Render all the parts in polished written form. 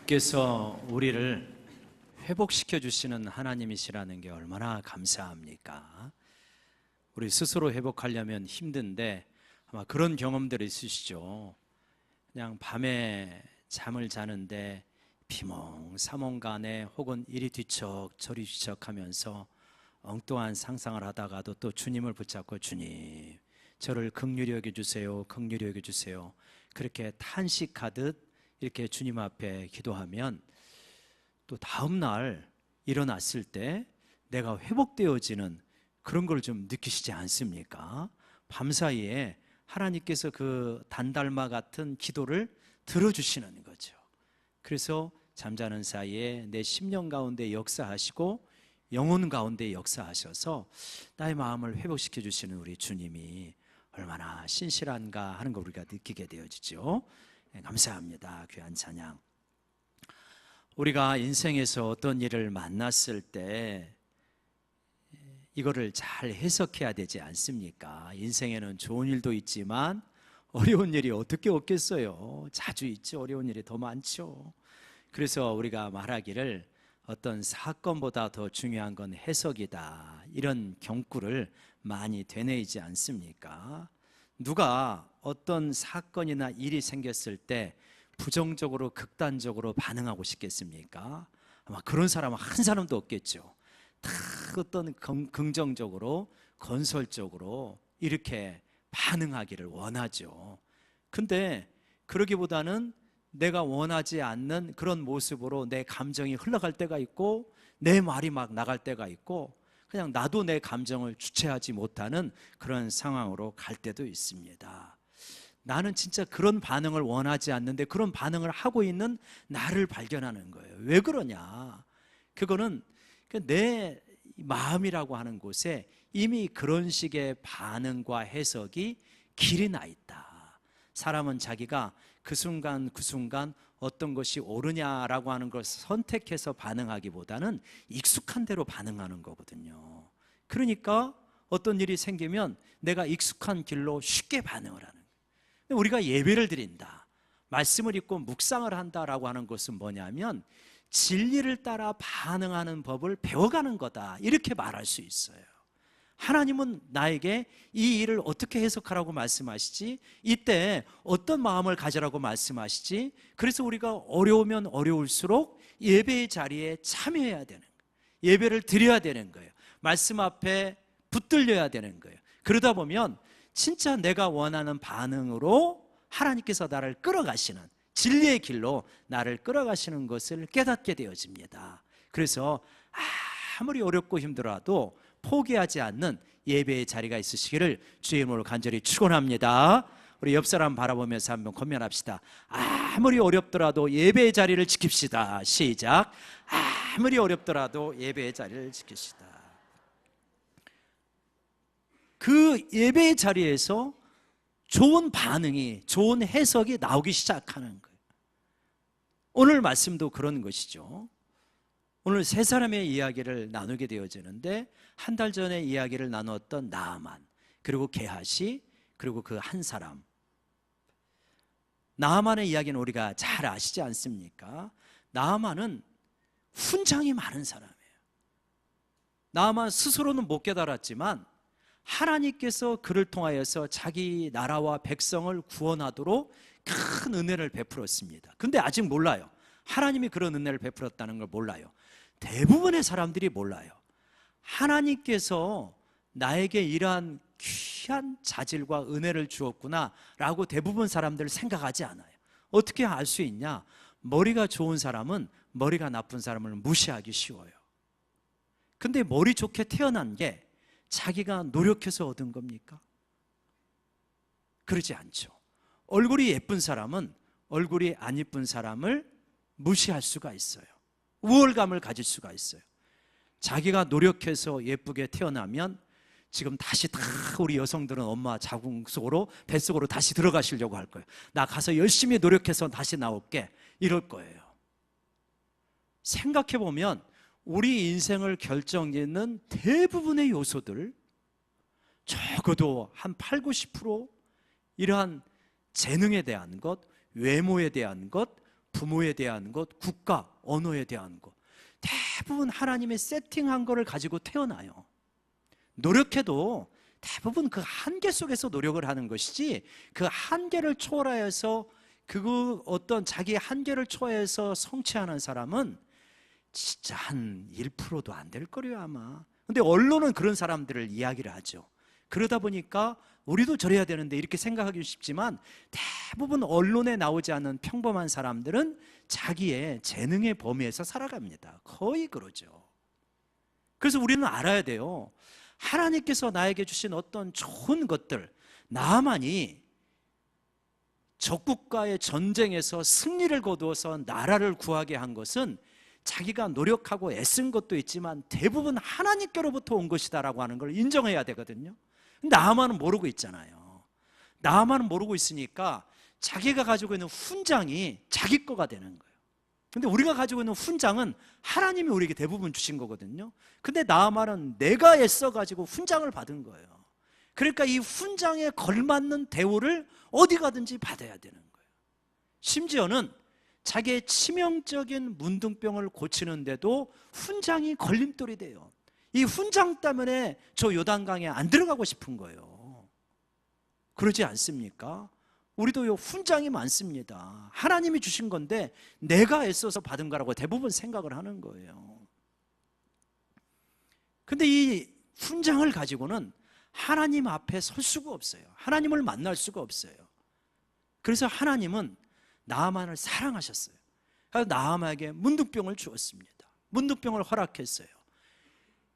주께서 우리를 회복시켜 주시는 하나님이시라는 게 얼마나 감사합니까? 우리 스스로 회복하려면 힘든데 아마 그런 경험들이 있으시죠. 그냥 밤에 잠을 자는데 비몽사몽간에 혹은 이리 뒤척 저리 뒤척 하면서 엉뚱한 상상을 하다가도 또 주님을 붙잡고 주님 저를 긍휼히 여겨주세요, 긍휼히 여겨주세요, 그렇게 탄식하듯 이렇게 주님 앞에 기도하면 또 다음날 일어났을 때 내가 회복되어지는 그런 걸 좀 느끼시지 않습니까? 밤사이에 하나님께서 그 단달마 같은 기도를 들어주시는 거죠. 그래서 잠자는 사이에 내 심령 가운데 역사하시고 영혼 가운데 역사하셔서 나의 마음을 회복시켜 주시는 우리 주님이 얼마나 신실한가 하는 걸 우리가 느끼게 되어지죠. 감사합니다. 귀한 찬양. 우리가 인생에서 어떤 일을 만났을 때 이거를 잘 해석해야 되지 않습니까? 인생에는 좋은 일도 있지만 어려운 일이 어떻게 없겠어요? 자주 있죠. 어려운 일이 더 많죠. 그래서 우리가 말하기를 어떤 사건보다 더 중요한 건 해석이다, 이런 경구를 많이 되뇌이지 않습니까? 누가 어떤 사건이나 일이 생겼을 때 부정적으로 극단적으로 반응하고 싶겠습니까? 아마 그런 사람은 한 사람도 없겠죠. 다 어떤 긍정적으로 건설적으로 이렇게 반응하기를 원하죠. 근데 그러기보다는 내가 원하지 않는 그런 모습으로 내 감정이 흘러갈 때가 있고 내 말이 막 나갈 때가 있고 그냥 나도 내 감정을 주체하지 못하는 그런 상황으로 갈 때도 있습니다. 나는 진짜 그런 반응을 원하지 않는데 그런 반응을 하고 있는 나를 발견하는 거예요. 왜 그러냐? 그거는 내 마음이라고 하는 곳에 이미 그런 식의 반응과 해석이 길이 나 있다. 사람은 자기가 그 순간 그 순간 어떤 것이 옳으냐라고 하는 것을 선택해서 반응하기보다는 익숙한 대로 반응하는 거거든요. 그러니까 어떤 일이 생기면 내가 익숙한 길로 쉽게 반응을 하는 거예요. 우리가 예배를 드린다, 말씀을 읽고 묵상을 한다라고 하는 것은 뭐냐면 진리를 따라 반응하는 법을 배워가는 거다, 이렇게 말할 수 있어요. 하나님은 나에게 이 일을 어떻게 해석하라고 말씀하시지? 이때 어떤 마음을 가지라고 말씀하시지? 그래서 우리가 어려우면 어려울수록 예배의 자리에 참여해야 되는 거예요. 예배를 드려야 되는 거예요. 말씀 앞에 붙들려야 되는 거예요. 그러다 보면 진짜 내가 원하는 반응으로 하나님께서 나를 끌어가시는, 진리의 길로 나를 끌어가시는 것을 깨닫게 되어집니다. 그래서 아무리 어렵고 힘들어도 포기하지 않는 예배의 자리가 있으시기를 주의 이름으로 간절히 축원합니다. 우리 옆 사람 바라보면서 한번 권면합시다. 아무리 어렵더라도 예배의 자리를 지킵시다. 시작. 아무리 어렵더라도 예배의 자리를 지킵시다. 그 예배의 자리에서 좋은 반응이, 좋은 해석이 나오기 시작하는 거예요. 오늘 말씀도 그런 것이죠. 오늘 세 사람의 이야기를 나누게 되어지는데 한 달 전에 이야기를 나누었던 나아만, 그리고 게하시, 그리고 그 한 사람. 나아만의 이야기는 우리가 잘 아시지 않습니까? 나아만은 훈장이 많은 사람이에요. 나아만 스스로는 못 깨달았지만 하나님께서 그를 통하여서 자기 나라와 백성을 구원하도록 큰 은혜를 베풀었습니다. 근데 아직 몰라요. 하나님이 그런 은혜를 베풀었다는 걸 몰라요. 대부분의 사람들이 몰라요. 하나님께서 나에게 이러한 귀한 자질과 은혜를 주었구나 라고 대부분 사람들 생각하지 않아요. 어떻게 알 수 있냐? 머리가 좋은 사람은 머리가 나쁜 사람을 무시하기 쉬워요. 근데 머리 좋게 태어난 게 자기가 노력해서 얻은 겁니까? 그러지 않죠. 얼굴이 예쁜 사람은 얼굴이 안 예쁜 사람을 무시할 수가 있어요. 우월감을 가질 수가 있어요. 자기가 노력해서 예쁘게 태어나면 지금 다시 다 우리 여성들은 엄마 자궁 속으로, 뱃속으로 다시 들어가시려고 할 거예요. 나 가서 열심히 노력해서 다시 나올게, 이럴 거예요. 생각해보면 우리 인생을 결정짓는 대부분의 요소들, 적어도 한 8, 90% 이러한 재능에 대한 것, 외모에 대한 것, 부모에 대한 것, 국가, 언어에 대한 것, 대부분 하나님의 세팅한 거를 가지고 태어나요. 노력해도 대부분 그 한계 속에서 노력을 하는 것이지, 그 한계를 초월해서 그 어떤 자기 한계를 초월해서 성취하는 사람은 진짜 한 1%도 안 될 거래요 아마. 근데 언론은 그런 사람들을 이야기를 하죠. 그러다 보니까 우리도 저래야 되는데 이렇게 생각하기 쉽지만, 대부분 언론에 나오지 않는 평범한 사람들은 자기의 재능의 범위에서 살아갑니다. 거의 그러죠. 그래서 우리는 알아야 돼요. 하나님께서 나에게 주신 어떤 좋은 것들, 나만이 적국과의 전쟁에서 승리를 거두어서 나라를 구하게 한 것은 자기가 노력하고 애쓴 것도 있지만 대부분 하나님께로부터 온 것이다라고 하는 걸 인정해야 되거든요. 근데 나만은 모르고 있잖아요. 나만은 모르고 있으니까 자기가 가지고 있는 훈장이 자기 거가 되는 거예요. 근데 우리가 가지고 있는 훈장은 하나님이 우리에게 대부분 주신 거거든요. 근데 나만은 내가 애써가지고 훈장을 받은 거예요. 그러니까 이 훈장에 걸맞는 대우를 어디 가든지 받아야 되는 거예요. 심지어는 자기의 치명적인 문둥병을 고치는데도 훈장이 걸림돌이 돼요. 이 훈장 때문에 저 요단강에 안 들어가고 싶은 거예요. 그러지 않습니까? 우리도 요 훈장이 많습니다. 하나님이 주신 건데 내가 애써서 받은 거라고 대부분 생각을 하는 거예요. 근데 이 훈장을 가지고는 하나님 앞에 설 수가 없어요. 하나님을 만날 수가 없어요. 그래서 하나님은 나아만을 사랑하셨어요. 그래서 나아만에게 문둥병을 주었습니다. 문둥병을 허락했어요.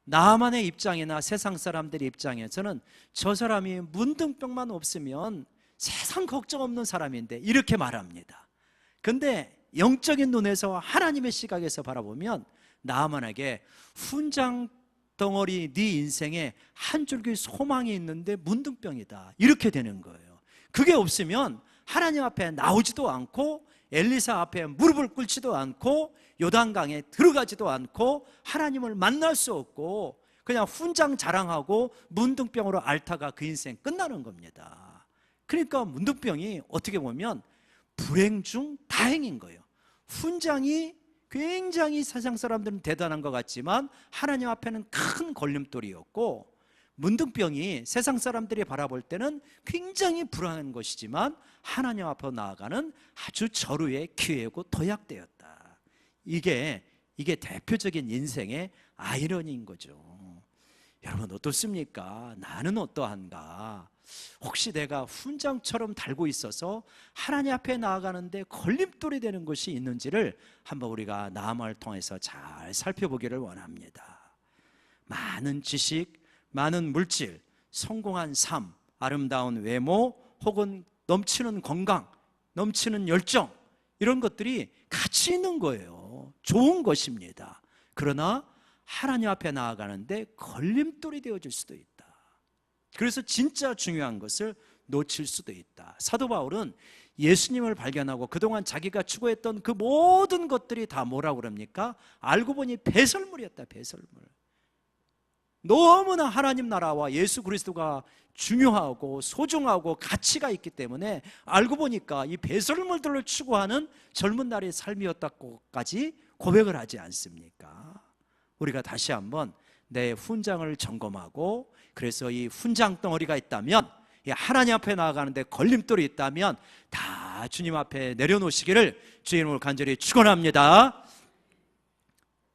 나아만의 입장이나 세상 사람들의 입장에서는 저 사람이 문둥병만 없으면 세상 걱정 없는 사람인데 이렇게 말합니다. 근데 영적인 눈에서 하나님의 시각에서 바라보면 나아만에게 훈장 덩어리 네 인생에 한 줄기 소망이 있는데 문둥병이다, 이렇게 되는 거예요. 그게 없으면 하나님 앞에 나오지도 않고 엘리사 앞에 무릎을 꿇지도 않고 요단강에 들어가지도 않고 하나님을 만날 수 없고 그냥 훈장 자랑하고 문둥병으로 앓다가 그 인생 끝나는 겁니다. 그러니까 문둥병이 어떻게 보면 불행 중 다행인 거예요. 훈장이 굉장히 세상 사람들은 대단한 것 같지만 하나님 앞에는 큰 걸림돌이었고, 문둥병이 세상 사람들이 바라볼 때는 굉장히 불안한 것이지만 하나님 앞으로 나아가는 아주 절호의 기회고 도약되었다. 이게 대표적인 인생의 아이러니인 거죠. 여러분 어떻습니까? 나는 어떠한가? 혹시 내가 훈장처럼 달고 있어서 하나님 앞에 나아가는데 걸림돌이 되는 것이 있는지를 한번 우리가 나아만을 통해서 잘 살펴보기를 원합니다. 많은 지식, 많은 물질, 성공한 삶, 아름다운 외모, 혹은 넘치는 건강, 넘치는 열정, 이런 것들이 가치 있는 거예요. 좋은 것입니다. 그러나 하나님 앞에 나아가는데 걸림돌이 되어질 수도 있다. 그래서 진짜 중요한 것을 놓칠 수도 있다. 사도 바울은 예수님을 발견하고 그동안 자기가 추구했던 그 모든 것들이 다 뭐라고 그럽니까? 알고 보니 배설물이었다. 배설물. 너무나 하나님 나라와 예수 그리스도가 중요하고 소중하고 가치가 있기 때문에 알고 보니까 이 배설물들을 추구하는 젊은 날의 삶이었다고까지 고백을 하지 않습니까? 우리가 다시 한번 내 훈장을 점검하고, 그래서 이 훈장 덩어리가 있다면, 하나님 앞에 나아가는데 걸림돌이 있다면 다 주님 앞에 내려놓으시기를 주님을 간절히 축원합니다.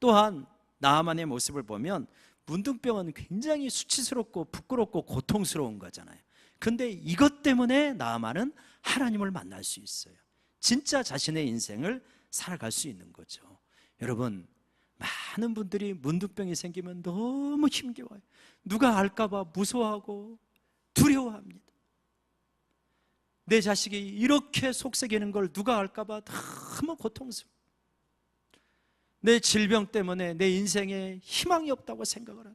또한 나아만의 모습을 보면 문둥병은 굉장히 수치스럽고 부끄럽고 고통스러운 거잖아요. 근데 이것 때문에 나아만은 하나님을 만날 수 있어요. 진짜 자신의 인생을 살아갈 수 있는 거죠. 여러분, 많은 분들이 문둥병이 생기면 너무 힘겨워요. 누가 알까 봐 무서워하고 두려워합니다. 내 자식이 이렇게 속썩이는 걸 누가 알까 봐 너무 고통스러워. 내 질병 때문에 내 인생에 희망이 없다고 생각을 하는,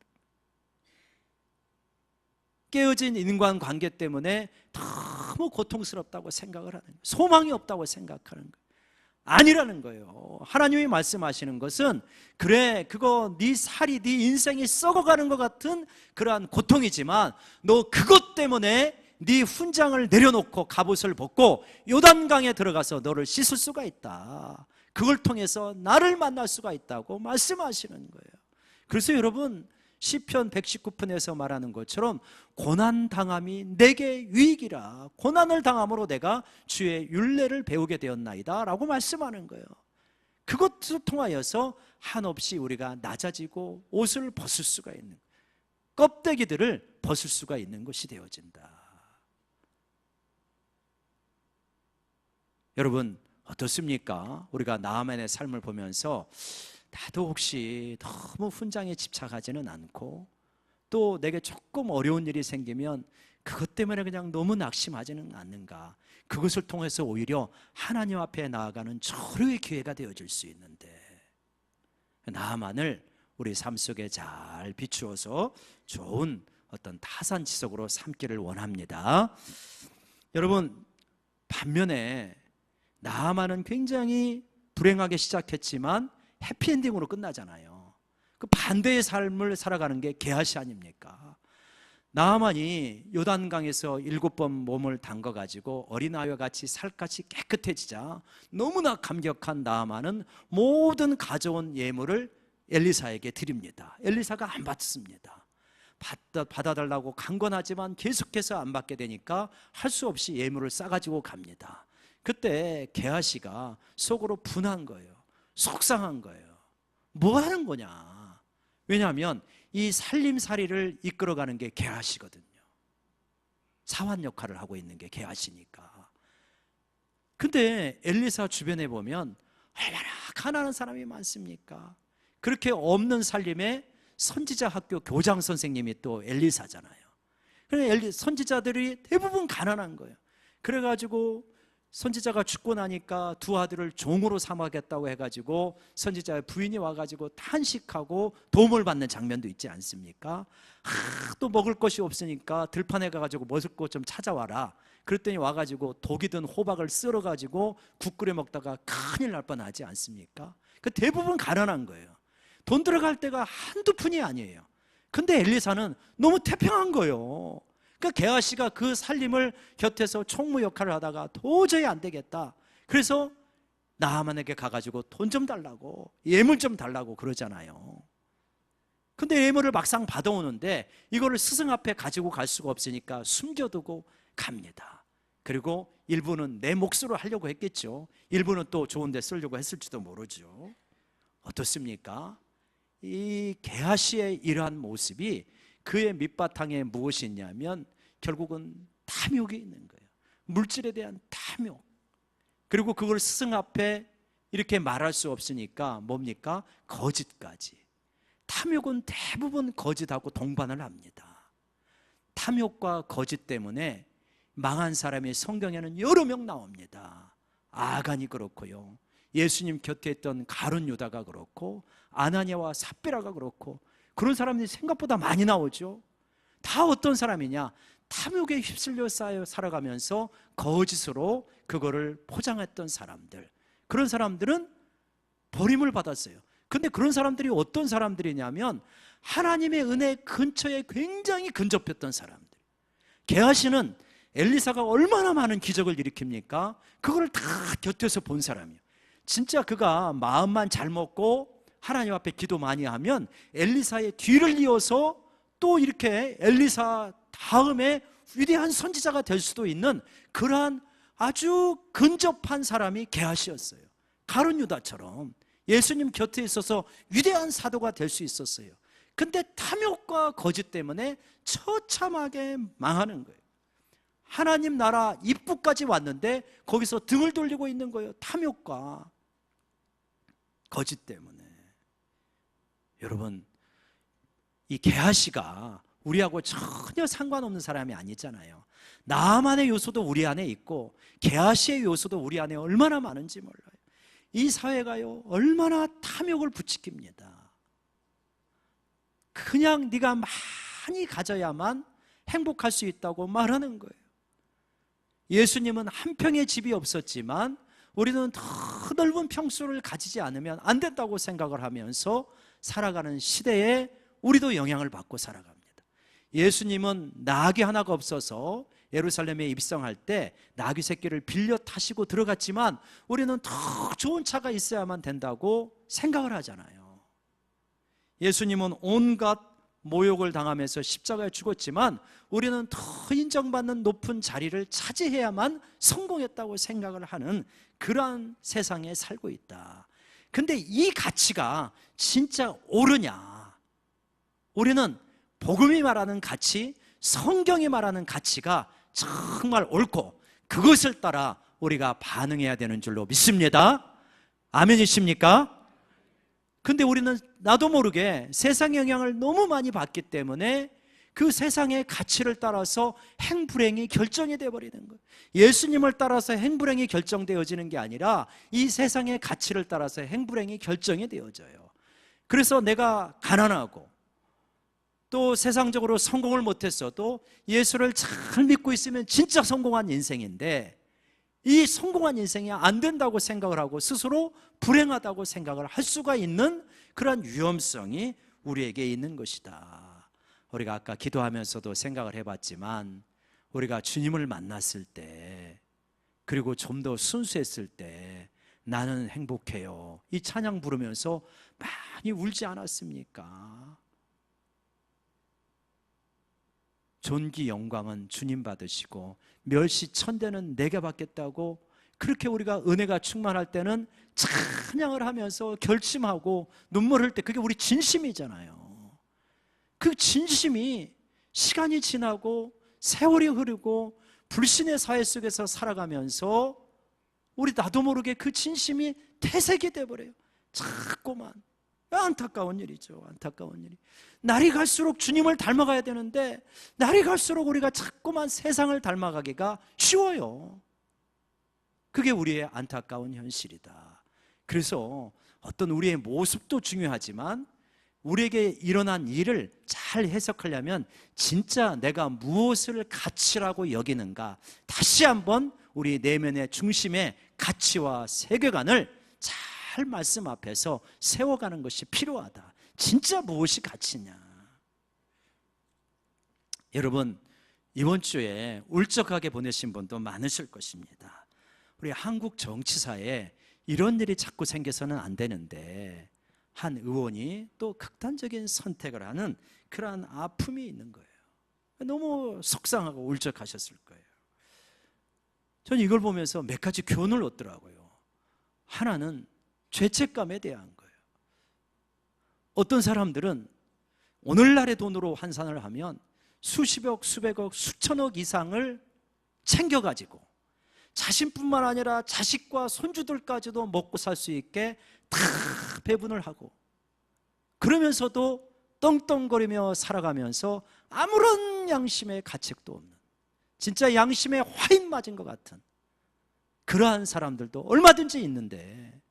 깨어진 인간관계 때문에 너무 고통스럽다고 생각을 하는 거예요. 소망이 없다고 생각하는 거예요. 아니라는 거예요. 하나님이 말씀하시는 것은, 그래, 그거 네 살이, 네 인생이 썩어가는 것 같은 그러한 고통이지만 너 그것 때문에 네 훈장을 내려놓고 갑옷을 벗고 요단강에 들어가서 너를 씻을 수가 있다. 그걸 통해서 나를 만날 수가 있다고 말씀하시는 거예요. 그래서 여러분, 시편 119편에서 말하는 것처럼 고난당함이 내게 유익이라, 고난을 당함으로 내가 주의 율례를 배우게 되었나이다 라고 말씀하는 거예요. 그것을 통하여서 한없이 우리가 낮아지고 옷을 벗을 수가 있는, 껍데기들을 벗을 수가 있는 것이 되어진다. 여러분 어떻습니까? 우리가 나아만의 삶을 보면서 나도 혹시 너무 훈장에 집착하지는 않고, 또 내게 조금 어려운 일이 생기면 그것 때문에 그냥 너무 낙심하지는 않는가? 그것을 통해서 오히려 하나님 앞에 나아가는 절호의 기회가 되어질 수 있는데, 나아만을 우리 삶 속에 잘 비추어서 좋은 어떤 타산지석으로 삼기를 원합니다. 여러분, 반면에 나아만은 굉장히 불행하게 시작했지만 해피엔딩으로 끝나잖아요. 그 반대의 삶을 살아가는 게 게하시 아닙니까? 나아만이 요단강에서 7번 몸을 담가가지고 어린아이와 같이 살갗이 깨끗해지자 너무나 감격한 나아만은 모든 가져온 예물을 엘리사에게 드립니다. 엘리사가 안 받습니다. 받아달라고 강권하지만 계속해서 안 받게 되니까 할 수 없이 예물을 싸가지고 갑니다. 그때 게하시가 속으로 분한 거예요. 속상한 거예요. 뭐 하는 거냐? 왜냐하면 이 살림살이를 이끌어가는 게 게하시거든요. 사환 역할을 하고 있는 게 게하시니까. 근데 엘리사 주변에 보면 얼마나 가난한 사람이 많습니까? 그렇게 없는 살림에 선지자 학교 교장 선생님이 또 엘리사잖아요. 그래서 선지자들이 대부분 가난한 거예요. 그래가지고 선지자가 죽고 나니까 두 아들을 종으로 삼아겠다고 해가지고 선지자의 부인이 와가지고 탄식하고 도움을 받는 장면도 있지 않습니까? 또 먹을 것이 없으니까 들판에 가가지고 먹을 것 좀 찾아와라. 그랬더니 와가지고 독이 든 호박을 썰어가지고 국 끓여 먹다가 큰일 날 뻔하지 않습니까? 그 대부분 가난한 거예요. 돈 들어갈 때가 한두 푼이 아니에요. 근데 엘리사는 너무 태평한 거예요. 그러니까 게하시가 그 살림을 곁에서 총무 역할을 하다가 도저히 안 되겠다. 그래서 나아만에게 가가지고 돈 좀 달라고, 예물 좀 달라고 그러잖아요. 근데 예물을 막상 받아오는데 이거를 스승 앞에 가지고 갈 수가 없으니까 숨겨두고 갑니다. 그리고 일부는 내 몫으로 하려고 했겠죠. 일부는 또 좋은 데 쓰려고 했을지도 모르죠. 어떻습니까? 이 게하시의 이러한 모습이 그의 밑바탕에 무엇이 있냐면 결국은 탐욕이 있는 거예요. 물질에 대한 탐욕. 그리고 그걸 스승 앞에 이렇게 말할 수 없으니까 뭡니까? 거짓까지. 탐욕은 대부분 거짓하고 동반을 합니다. 탐욕과 거짓 때문에 망한 사람이 성경에는 여러 명 나옵니다. 아간이 그렇고요, 예수님 곁에 있던 가룟 유다가 그렇고, 아나니아와 삽비라가 그렇고, 그런 사람들이 생각보다 많이 나오죠. 다 어떤 사람이냐? 탐욕에 휩쓸려 살아가면서 거짓으로 그거를 포장했던 사람들. 그런 사람들은 버림을 받았어요. 근데 그런 사람들이 어떤 사람들이냐면 하나님의 은혜 근처에 굉장히 근접했던 사람들. 게하시는 엘리사가 얼마나 많은 기적을 일으킵니까? 그걸 다 곁에서 본 사람이에요. 진짜 그가 마음만 잘 먹고 하나님 앞에 기도 많이 하면 엘리사의 뒤를 이어서 또 이렇게 엘리사 다음에 위대한 선지자가 될 수도 있는 그러한 아주 근접한 사람이 게하시였어요. 가룟 유다처럼 예수님 곁에 있어서 위대한 사도가 될 수 있었어요. 근데 탐욕과 거짓 때문에 처참하게 망하는 거예요. 하나님 나라 입구까지 왔는데 거기서 등을 돌리고 있는 거예요. 탐욕과 거짓 때문에. 여러분, 이 게하시가 우리하고 전혀 상관없는 사람이 아니잖아요. 나만의 요소도 우리 안에 있고 게하시의 요소도 우리 안에 얼마나 많은지 몰라요. 이 사회가요 얼마나 탐욕을 부추깁니다. 그냥 네가 많이 가져야만 행복할 수 있다고 말하는 거예요. 예수님은 한 평의 집이 없었지만 우리는 더 넓은 평수를 가지지 않으면 안 된다고 생각을 하면서 살아가는 시대에 우리도 영향을 받고 살아갑니다. 예수님은 나귀 하나가 없어서 예루살렘에 입성할 때 나귀 새끼를 빌려 타시고 들어갔지만 우리는 더 좋은 차가 있어야만 된다고 생각을 하잖아요. 예수님은 온갖 모욕을 당하면서 십자가에 죽었지만 우리는 더 인정받는 높은 자리를 차지해야만 성공했다고 생각을 하는 그러한 세상에 살고 있다. 근데 이 가치가 진짜 옳으냐? 우리는 복음이 말하는 가치, 성경이 말하는 가치가 정말 옳고 그것을 따라 우리가 반응해야 되는 줄로 믿습니다. 아멘이십니까? 근데 우리는 나도 모르게 세상의 영향을 너무 많이 받기 때문에 그 세상의 가치를 따라서 행불행이 결정이 되어버리는 거예요. 예수님을 따라서 행불행이 결정되어지는 게 아니라 이 세상의 가치를 따라서 행불행이 결정이 되어져요. 그래서 내가 가난하고 또 세상적으로 성공을 못했어도 예수를 잘 믿고 있으면 진짜 성공한 인생인데, 이 성공한 인생이 안 된다고 생각을 하고 스스로 불행하다고 생각을 할 수가 있는 그런 위험성이 우리에게 있는 것이다. 우리가 아까 기도하면서도 생각을 해봤지만, 우리가 주님을 만났을 때, 그리고 좀 더 순수했을 때 나는 행복해요, 이 찬양 부르면서 많이 울지 않았습니까? 존귀 영광은 주님 받으시고 멸시 천대는 내게 받겠다고, 그렇게 우리가 은혜가 충만할 때는 찬양을 하면서 결심하고 눈물 흘릴 때 그게 우리 진심이잖아요. 그 진심이 시간이 지나고 세월이 흐르고 불신의 사회 속에서 살아가면서 우리 나도 모르게 그 진심이 퇴색이 돼버려요. 자꾸만. 안타까운 일이죠. 안타까운 일이. 날이 갈수록 주님을 닮아가야 되는데 날이 갈수록 우리가 자꾸만 세상을 닮아가기가 쉬워요. 그게 우리의 안타까운 현실이다. 그래서 어떤 우리의 모습도 중요하지만 우리에게 일어난 일을 잘 해석하려면 진짜 내가 무엇을 가치라고 여기는가, 다시 한번 우리 내면의 중심의 가치와 세계관을 잘 말씀 앞에서 세워가는 것이 필요하다. 진짜 무엇이 가치냐? 여러분, 이번 주에 울적하게 보내신 분도 많으실 것입니다. 우리 한국 정치사에 이런 일이 자꾸 생겨서는 안 되는데 한 의원이 또 극단적인 선택을 하는 그러한 아픔이 있는 거예요. 너무 속상하고 울적하셨을 거예요. 저는 이걸 보면서 몇 가지 교훈을 얻더라고요. 하나는 죄책감에 대한 거예요. 어떤 사람들은 오늘날의 돈으로 환산을 하면 수십억, 수백억, 수천억 이상을 챙겨가지고 자신뿐만 아니라 자식과 손주들까지도 먹고 살 수 있게 다 배분을 하고, 그러면서도 떵떵거리며 살아가면서 아무런 양심의 가책도 없는, 진짜 양심에 화인 맞은 것 같은 그러한 사람들도 얼마든지 있는데,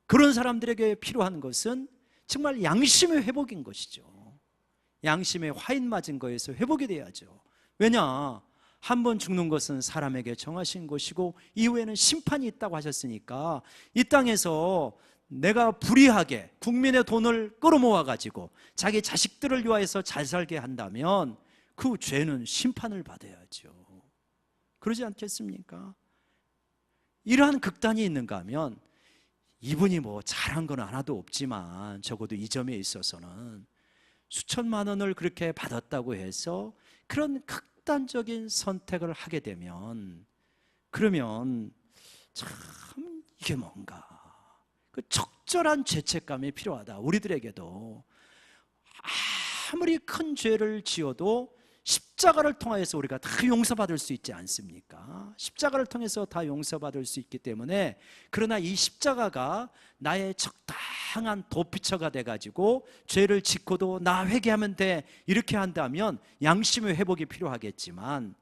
그런 사람들에게 필요한 것은 정말 양심의 회복인 것이죠. 양심에 화인 맞은 거에서 회복이 돼야죠. 왜냐? 한 번 죽는 것은 사람에게 정하신 것이고 이후에는 심판이 있다고 하셨으니까, 이 땅에서 내가 불의하게 국민의 돈을 끌어모아 가지고 자기 자식들을 위하여서 잘 살게 한다면 그 죄는 심판을 받아야죠. 그러지 않겠습니까? 이러한 극단이 있는가 하면, 이분이 뭐 잘한 건 하나도 없지만 적어도 이 점에 있어서는 수천만 원을 그렇게 받았다고 해서 그런 극단적인 선택을 하게 되면, 그러면 참 이게 뭔가, 그 적절한 죄책감이 필요하다. 우리들에게도 아무리 큰 죄를 지어도 십자가를 통해서 우리가 다 용서받을 수 있지 않습니까? 십자가를 통해서 다 용서받을 수 있기 때문에, 그러나 이 십자가가 나의 적당한 도피처가 돼가지고 죄를 짓고도 나 회개하면 돼, 이렇게 한다면 양심의 회복이 필요하겠지만,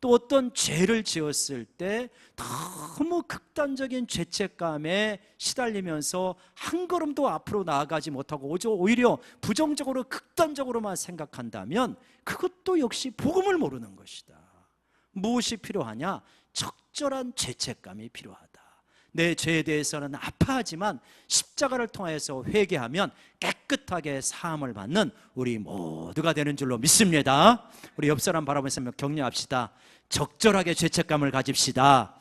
또 어떤 죄를 지었을 때 너무 극단적인 죄책감에 시달리면서 한 걸음도 앞으로 나아가지 못하고 오히려 부정적으로 극단적으로만 생각한다면 그것도 역시 복음을 모르는 것이다. 무엇이 필요하냐? 적절한 죄책감이 필요하다. 내 죄에 대해서는 아파하지만 십자가를 통하여서 회개하면 깨끗하게 사함을 받는 우리 모두가 되는 줄로 믿습니다. 우리 옆 사람 바라보면서 격려합시다. 적절하게 죄책감을 가집시다.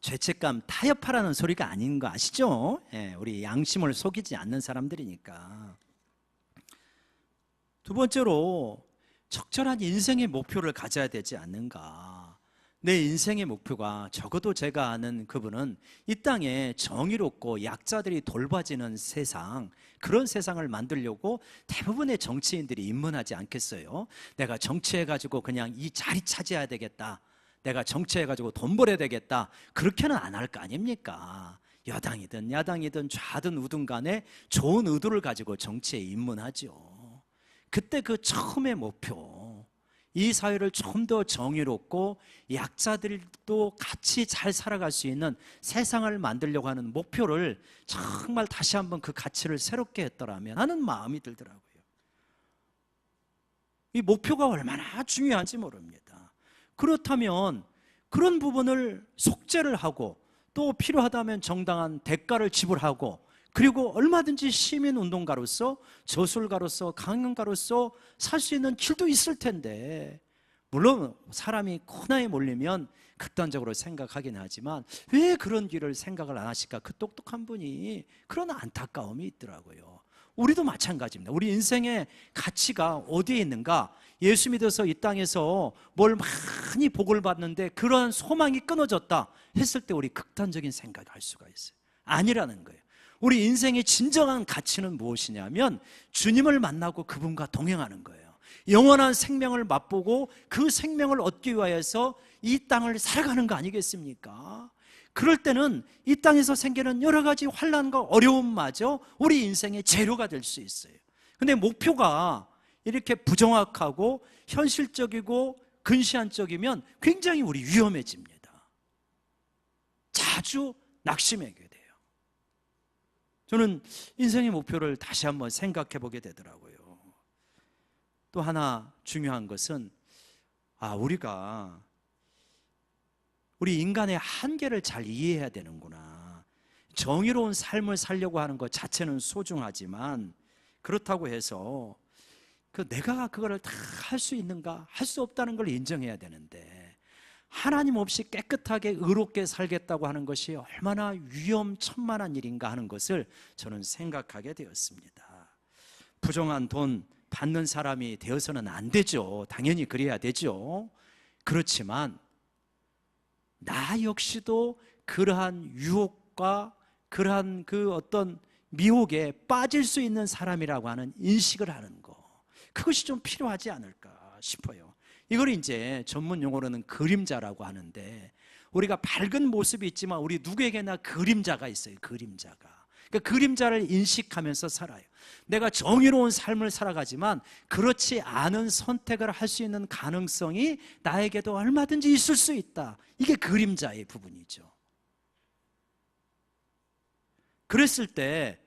죄책감 타협하라는 소리가 아닌 거 아시죠? 우리 양심을 속이지 않는 사람들이니까. 두 번째로 적절한 인생의 목표를 가져야 되지 않는가. 내 인생의 목표가 적어도 제가 아는 그분은 이 땅에 정의롭고 약자들이 돌봐지는 세상, 그런 세상을 만들려고 대부분의 정치인들이 입문하지 않겠어요? 내가 정치해가지고 그냥 이 자리 차지해야 되겠다, 내가 정치해가지고 돈 벌어야 되겠다, 그렇게는 안 할 거 아닙니까? 여당이든 야당이든 좌든 우든 간에 좋은 의도를 가지고 정치에 입문하죠. 그때 그 처음의 목표, 이 사회를 좀 더 정의롭고 약자들도 같이 잘 살아갈 수 있는 세상을 만들려고 하는 목표를 정말 다시 한번 그 가치를 새롭게 했더라면 하는 마음이 들더라고요. 이 목표가 얼마나 중요한지 모릅니다. 그렇다면 그런 부분을 속죄를 하고 또 필요하다면 정당한 대가를 지불하고, 그리고 얼마든지 시민운동가로서 저술가로서 강연가로서 살 수 있는 길도 있을 텐데, 물론 사람이 코너에 몰리면 극단적으로 생각하긴 하지만 왜 그런 길을 생각을 안 하실까? 그 똑똑한 분이 그런 안타까움이 있더라고요. 우리도 마찬가지입니다. 우리 인생의 가치가 어디에 있는가? 예수 믿어서 이 땅에서 뭘 많이 복을 받는데 그러한 소망이 끊어졌다 했을 때 우리 극단적인 생각을 할 수가 있어요. 아니라는 거예요. 우리 인생의 진정한 가치는 무엇이냐면 주님을 만나고 그분과 동행하는 거예요. 영원한 생명을 맛보고 그 생명을 얻기 위해서 이 땅을 살아가는 거 아니겠습니까? 그럴 때는 이 땅에서 생기는 여러 가지 환난과 어려움마저 우리 인생의 재료가 될 수 있어요. 근데 목표가 이렇게 부정확하고 현실적이고 근시안적이면 굉장히 우리 위험해집니다. 자주 낙심하게 돼요. 저는 인생의 목표를 다시 한번 생각해 보게 되더라고요. 또 하나 중요한 것은 우리 인간의 한계를 잘 이해해야 되는구나. 정의로운 삶을 살려고 하는 것 자체는 소중하지만 그렇다고 해서 내가 그거를 다 할 수 있는가, 할 수 없다는 걸 인정해야 되는데, 하나님 없이 깨끗하게 의롭게 살겠다고 하는 것이 얼마나 위험천만한 일인가 하는 것을 저는 생각하게 되었습니다. 부정한 돈 받는 사람이 되어서는 안 되죠. 당연히 그래야 되죠. 그렇지만 나 역시도 그러한 유혹과 그러한 그 어떤 미혹에 빠질 수 있는 사람이라고 하는 인식을 하는 거, 그것이 좀 필요하지 않을까 싶어요. 이걸 이제 전문 용어로는 그림자라고 하는데, 우리가 밝은 모습이 있지만 우리 누구에게나 그림자가 있어요. 그림자가. 그러니까 그림자를 인식하면서 살아요. 내가 정의로운 삶을 살아가지만 그렇지 않은 선택을 할 수 있는 가능성이 나에게도 얼마든지 있을 수 있다. 이게 그림자의 부분이죠. 그랬을 때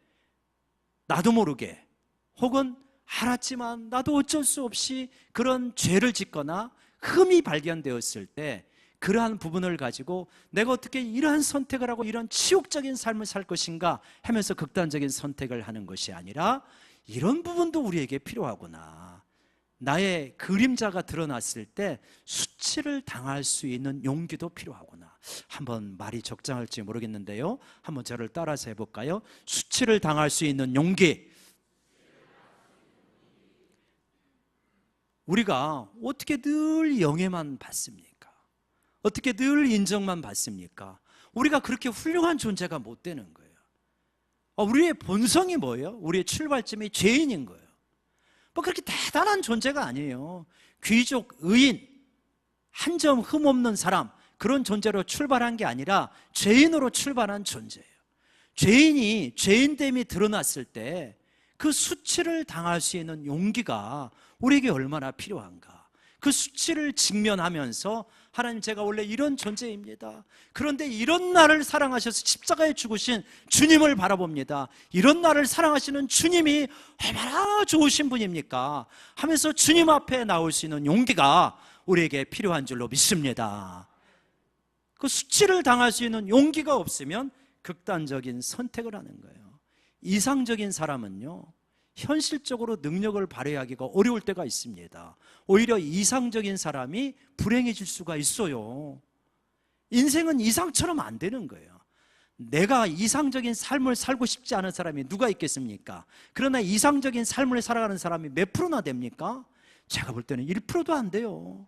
나도 모르게, 혹은 알았지만 나도 어쩔 수 없이 그런 죄를 짓거나 흠이 발견되었을 때 그러한 부분을 가지고 내가 어떻게 이러한 선택을 하고 이런 치욕적인 삶을 살 것인가 하면서 극단적인 선택을 하는 것이 아니라, 이런 부분도 우리에게 필요하구나. 나의 그림자가 드러났을 때 수치를 당할 수 있는 용기도 필요하구나. 한번 말이 적절할지 모르겠는데요, 한번 저를 따라서 해볼까요? 수치를 당할 수 있는 용기. 우리가 어떻게 늘 영예만 받습니까? 어떻게 늘 인정만 받습니까? 우리가 그렇게 훌륭한 존재가 못 되는 거예요. 우리의 본성이 뭐예요? 우리의 출발점이 죄인인 거예요. 뭐 그렇게 대단한 존재가 아니에요. 귀족, 의인, 한 점 흠없는 사람, 그런 존재로 출발한 게 아니라 죄인으로 출발한 존재예요. 죄인이 죄인됨이 드러났을 때 그 수치를 당할 수 있는 용기가 우리에게 얼마나 필요한가. 그 수치를 직면하면서 하나님, 제가 원래 이런 존재입니다. 그런데 이런 나를 사랑하셔서 십자가에 죽으신 주님을 바라봅니다. 이런 나를 사랑하시는 주님이 얼마나 좋으신 분입니까? 하면서 주님 앞에 나올 수 있는 용기가 우리에게 필요한 줄로 믿습니다. 그 수치를 당할 수 있는 용기가 없으면 극단적인 선택을 하는 거예요. 이상적인 사람은요, 현실적으로 능력을 발휘하기가 어려울 때가 있습니다. 오히려 이상적인 사람이 불행해질 수가 있어요. 인생은 이상처럼 안 되는 거예요. 내가 이상적인 삶을 살고 싶지 않은 사람이 누가 있겠습니까? 그러나 이상적인 삶을 살아가는 사람이 몇 프로나 됩니까? 제가 볼 때는 1%도 안 돼요.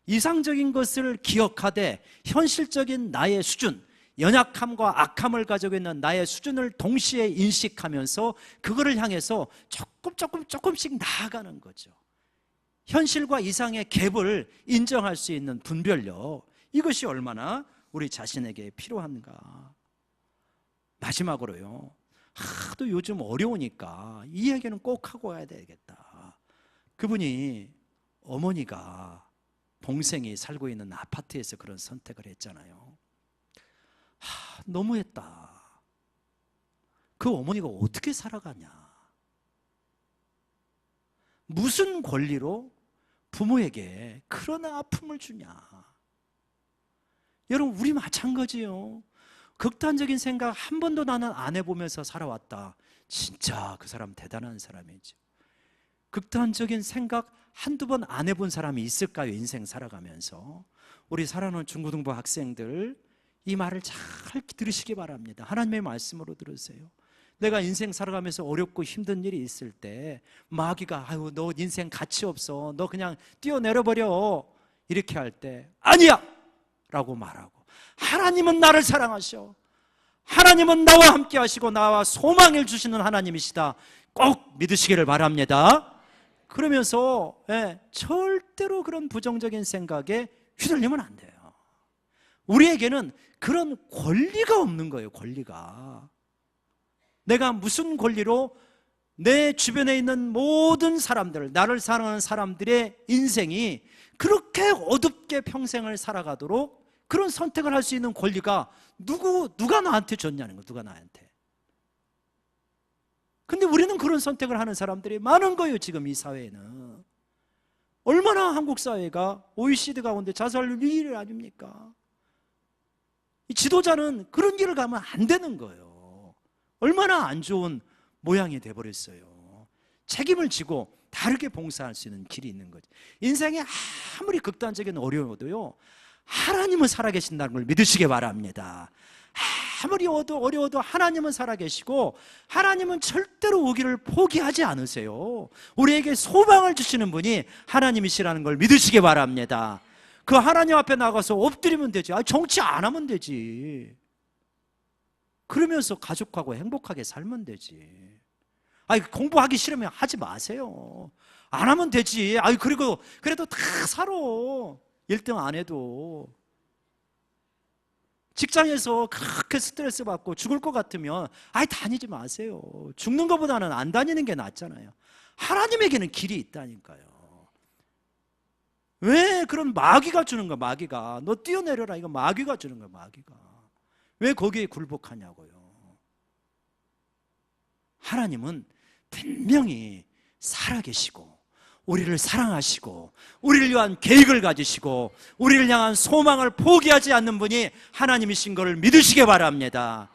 이상적인 것을 기억하되 현실적인 나의 수준, 연약함과 악함을 가지고 있는 나의 수준을 동시에 인식하면서 그거를 향해서 조금씩 나아가는 거죠. 현실과 이상의 갭을 인정할 수 있는 분별력, 이것이 얼마나 우리 자신에게 필요한가. 마지막으로요, 하도 요즘 어려우니까 이 얘기는 꼭 하고 가야 되겠다. 그분이 어머니가 동생이 살고 있는 아파트에서 그런 선택을 했잖아요. 너무했다. 그 어머니가 어떻게 살아가냐, 무슨 권리로 부모에게 그런 아픔을 주냐. 여러분, 우리 마찬가지예요. 극단적인 생각 한 번도 나는 안 해보면서 살아왔다. 진짜 그 사람 대단한 사람이죠. 극단적인 생각 한두 번 안 해본 사람이 있을까요? 인생 살아가면서. 우리 사랑하는 중고등부 학생들, 이 말을 잘 들으시기 바랍니다. 하나님의 말씀으로 들으세요. 내가 인생 살아가면서 어렵고 힘든 일이 있을 때 마귀가 아유 너 인생 가치 없어, 너 그냥 뛰어내려버려, 이렇게 할 때 아니야 라고 말하고, 하나님은 나를 사랑하셔, 하나님은 나와 함께 하시고 나와 소망을 주시는 하나님이시다, 꼭 믿으시기를 바랍니다. 그러면서 절대로 그런 부정적인 생각에 휘둘리면 안 돼요. 우리에게는 그런 권리가 없는 거예요. 권리가. 내가 무슨 권리로 내 주변에 있는 모든 사람들, 나를 사랑하는 사람들의 인생이 그렇게 어둡게 평생을 살아가도록 그런 선택을 할 수 있는 권리가 누가 나한테 줬냐는 거예요. 누가 나한테. 근데 우리는 그런 선택을 하는 사람들이 많은 거예요. 지금 이 사회에는. 얼마나 한국 사회가 OECD 가운데 자살률 1위 아닙니까? 이 지도자는 그런 길을 가면 안 되는 거예요. 얼마나 안 좋은 모양이 돼버렸어요. 책임을 지고 다르게 봉사할 수 있는 길이 있는 거죠. 인생에 아무리 극단적인 어려워도요, 하나님은 살아계신다는 걸 믿으시기 바랍니다. 아무리 어려워도 하나님은 살아계시고 하나님은 절대로 우리를 포기하지 않으세요. 우리에게 소망을 주시는 분이 하나님이시라는 걸 믿으시기 바랍니다. 그 하나님 앞에 나가서 엎드리면 되지. 정치 안 하면 되지. 그러면서 가족하고 행복하게 살면 되지. 공부하기 싫으면 하지 마세요. 안 하면 되지. 그래도 다 살아. 1등 안 해도. 직장에서 그렇게 스트레스 받고 죽을 것 같으면 다니지 마세요. 죽는 것보다는 안 다니는 게 낫잖아요. 하나님에게는 길이 있다니까요. 왜 그런 마귀가 주는 거야? 마귀가 너 뛰어내려라, 이거 마귀가 주는 거야. 마귀가 왜 거기에 굴복하냐고요. 하나님은 분명히 살아계시고 우리를 사랑하시고 우리를 위한 계획을 가지시고 우리를 향한 소망을 포기하지 않는 분이 하나님이신 것을 믿으시기 바랍니다.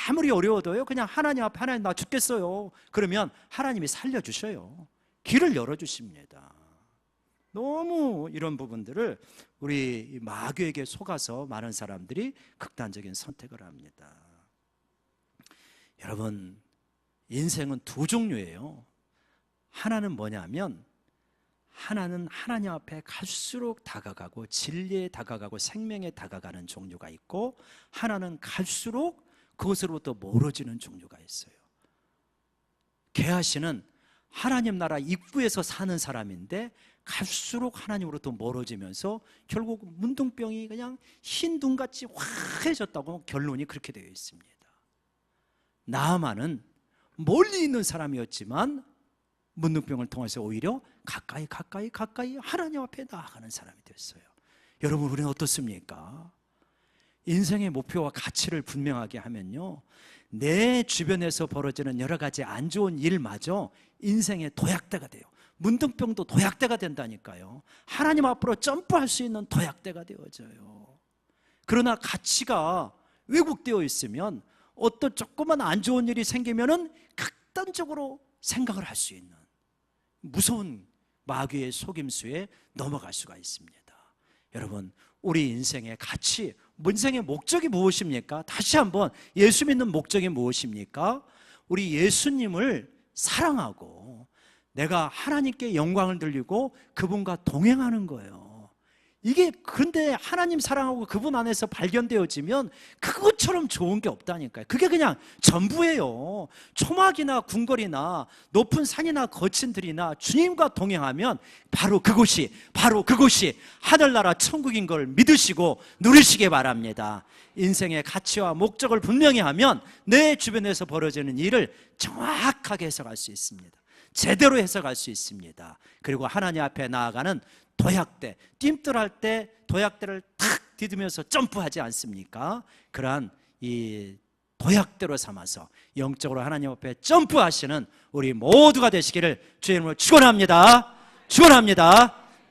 아무리 어려워도요, 그냥 하나님 앞에 하나님 나 죽겠어요 그러면 하나님이 살려주셔요. 길을 열어주십니다. 너무 이런 부분들을 우리 마귀에게 속아서 많은 사람들이 극단적인 선택을 합니다. 여러분, 인생은 두 종류예요. 하나는 뭐냐면, 하나는 하나님 앞에 갈수록 다가가고 진리에 다가가고 생명에 다가가는 종류가 있고, 하나는 갈수록 그것으로부터 멀어지는 종류가 있어요. 게하시는 하나님 나라 입구에서 사는 사람인데 갈수록 하나님으로부터 멀어지면서 결국 문둥병이 그냥 흰 눈같이 화해졌다고 결론이 그렇게 되어 있습니다. 나아만은 멀리 있는 사람이었지만 문둥병을 통해서 오히려 가까이 하나님 앞에 나아가는 사람이 됐어요. 여러분, 우리는 어떻습니까? 인생의 목표와 가치를 분명하게 하면요, 내 주변에서 벌어지는 여러 가지 안 좋은 일마저 인생의 도약대가 돼요. 문둥병도 도약대가 된다니까요. 하나님 앞으로 점프할 수 있는 도약대가 되어져요. 그러나 가치가 왜곡되어 있으면 어떤 조그만 안 좋은 일이 생기면은 극단적으로 생각을 할 수 있는 무서운 마귀의 속임수에 넘어갈 수가 있습니다. 여러분, 우리 인생의 가치, 인생의 목적이 무엇입니까? 다시 한번 예수 믿는 목적이 무엇입니까? 우리 예수님을 사랑하고 내가 하나님께 영광을 돌리고 그분과 동행하는 거예요. 이게 그런데 하나님 사랑하고 그분 안에서 발견되어지면 그것처럼 좋은 게 없다니까요. 그게 그냥 전부예요. 초막이나 궁궐이나 높은 산이나 거친 들이나 주님과 동행하면 바로 그곳이 하늘나라 천국인 걸 믿으시고 누리시기 바랍니다. 인생의 가치와 목적을 분명히 하면 내 주변에서 벌어지는 일을 정확하게 해석할 수 있습니다. 제대로 해석할 수 있습니다. 그리고 하나님 앞에 나아가는 도약대, 띨뜰할 때 도약대를 탁 디디면서 점프하지 않습니까? 그러한 이 도약대로 삼아서 영적으로 하나님 앞에 점프하시는 우리 모두가 되시기를 주의 이름으로 축원합니다.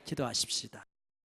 기도하십시다.